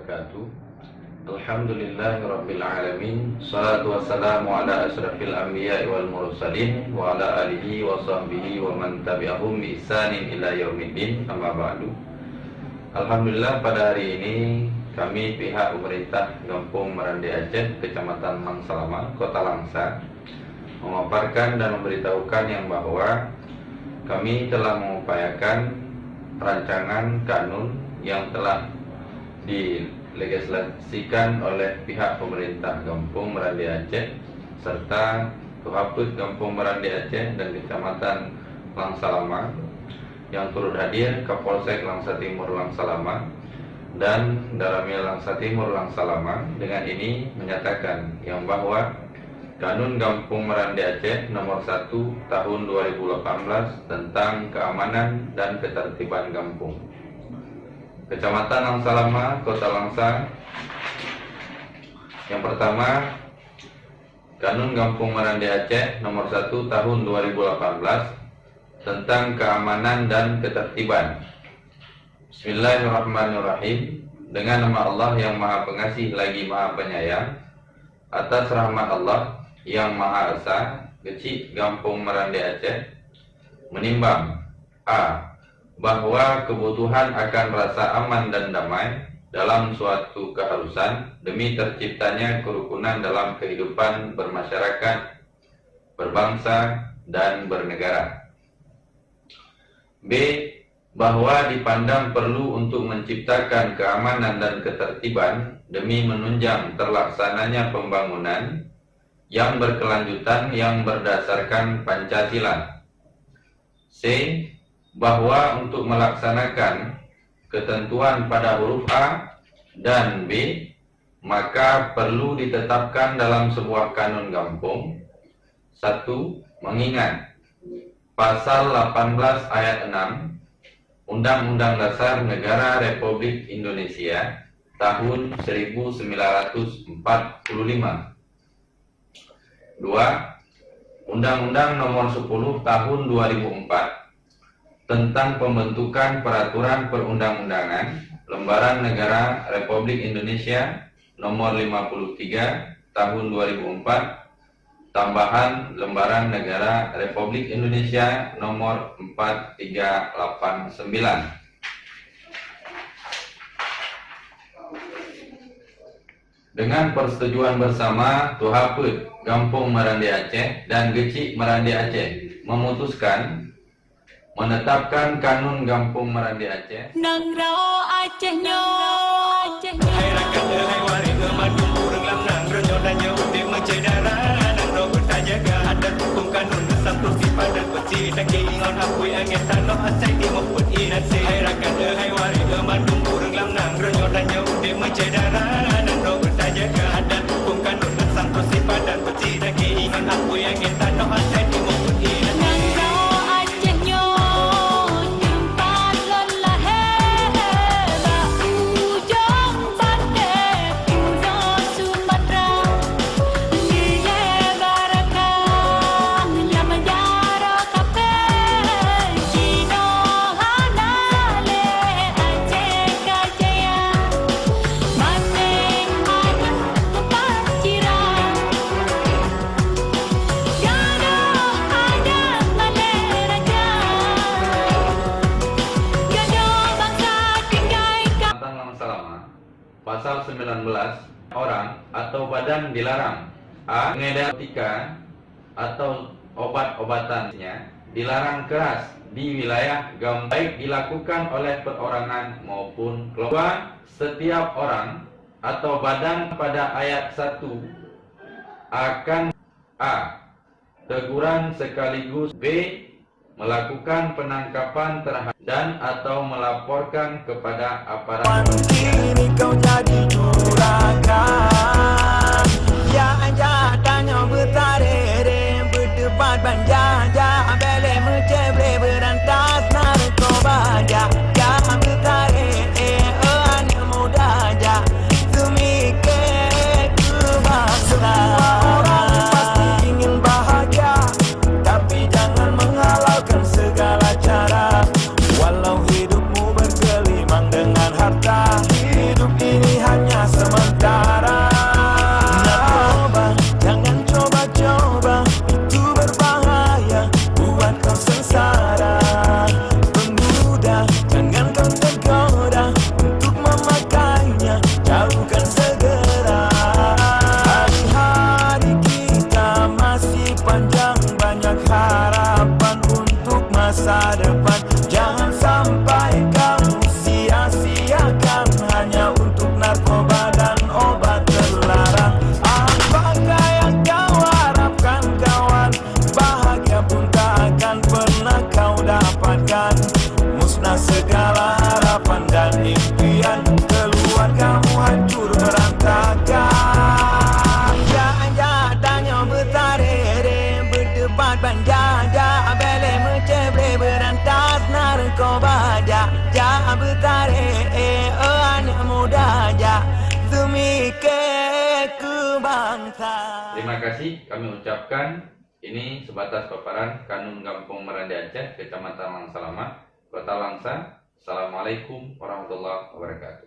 wabarakatuh. Alhamdulillahirabbil alamin. Shalatu wassalamu ala asyrafil anbiya'i wal mursalin wa ala alihi wa sahbihi wa man tabi'ahum bi ihsanin ila yaumiddin. Amma ba'du. Alhamdulillah, pada hari ini kami pihak pemerintah Kampung Merandi Aceh, Kecamatan Langsalama, Kota Langsa, memaparkan dan memberitahukan yang bahwa kami telah mengupayakan rancangan kanun yang telah dilegislasikan oleh pihak pemerintah Kampung Merandi Aceh serta Tuhaput Kampung Merandi Aceh dan Kecamatan Langsalama, yang turut hadir Kapolsek Langsa Timur Langsalama dan Daramil Langsa Timur Langsalama. Dengan ini menyatakan yang bahwa Kanun Kampung Merandi Aceh nomor 1 tahun 2018 tentang keamanan dan ketertiban kampung. Kecamatan Langsalama, Kota Langsa. Yang pertama, Kanun Kampung Merandi Aceh nomor 1 tahun 2018 tentang keamanan dan ketertiban. Bismillahirrahmanirrahim. Dengan nama Allah yang Maha Pengasih lagi Maha Penyayang, atas rahmat Allah yang Maha Esa, kecil Kampung Merandi Aceh menimbang a. bahwa kebutuhan akan rasa aman dan damai dalam suatu keharusan demi terciptanya kerukunan dalam kehidupan bermasyarakat, berbangsa, dan bernegara. B. bahwa dipandang perlu untuk menciptakan keamanan dan ketertiban demi menunjang terlaksananya pembangunan yang berkelanjutan yang berdasarkan Pancasila. C. bahwa untuk melaksanakan ketentuan pada huruf A dan B, maka perlu ditetapkan dalam sebuah kanun kampung. 1. Mengingat Pasal 18 ayat 6 Undang-Undang Dasar Negara Republik Indonesia tahun 1945. 2. Undang-Undang nomor 10 tahun 2004 tentang pembentukan peraturan perundang-undangan Lembaran Negara Republik Indonesia nomor 53 tahun 2004 tambahan Lembaran Negara Republik Indonesia nomor 4389. Dengan persetujuan bersama Tuhaput Kampung Merandi Aceh dan Gecik Merandi Aceh memutuskan menetapkan Kanun Kampung Merandi Aceh. Nang rao Aceh nyo, hai rakan hai waris madu urang lanang renyodanya udik mencedara nang ro bertajaga adat hukum kanun satu sifat dan beci tak ingon hapui angin tanah Aceh di maupun inasi. Hai rakan hai waris madu urang lanang renyodanya udik mencedara nang ro bertajaga adat hukum kanun satu sifat dan beci tak ingon hapui angin tanah Aceh di maupun inasi. nang rao Aceh nyo, tempat lelah heba ujung pandai puno Sumatera, liye barakang lama jaro kape, Cino hanale Aceh kajaya, maning ayam paciran, jado ada maleraja, jado bangsa tinggai Kecamatan Langsalama, Pasal 19, orang atau badan dilarang a. mengedar narkotika atau obat-obatannya, dilarang keras di wilayah Kampung, baik dilakukan oleh perorangan maupun kelompok. Setiap orang atau badan pada ayat 1 akan a. teguran sekaligus, b. melakukan penangkapan terhadap dan atau melaporkan kepada aparat. Kini kau jadi juragan, ya anja tanya bertarere berdebat banjaja bele mencebre berantas narkoba ja bertarere ane muda ja semike kebangsaan. Orang pasti ingin bahagia, tapi jangan menghalalkan segala cara. Walau hidupmu bergelimang dengan harta, hidup ini hanya depan. Jangan sampai kamu sia-siakan hanya untuk narkoba dan obat terlarang. Apakah yang kau harapkan kawan? Bahagia pun tak akan pernah kau dapatkan. Musnah segala harapan dan impian, keluargamu hancur berantakan. Ja tanya bertarere berdebat banjaja bele mencebre berantas narkoba. Ja bertarere anak muda ja demi kebangsaan. Terima kasih kami ucapkan. Ini sebatas paparan Kanun Kampung Meranti Aceh, Kecamatan Langsalama, Kota Langsa. Assalamualaikum warahmatullahi wabarakatuh.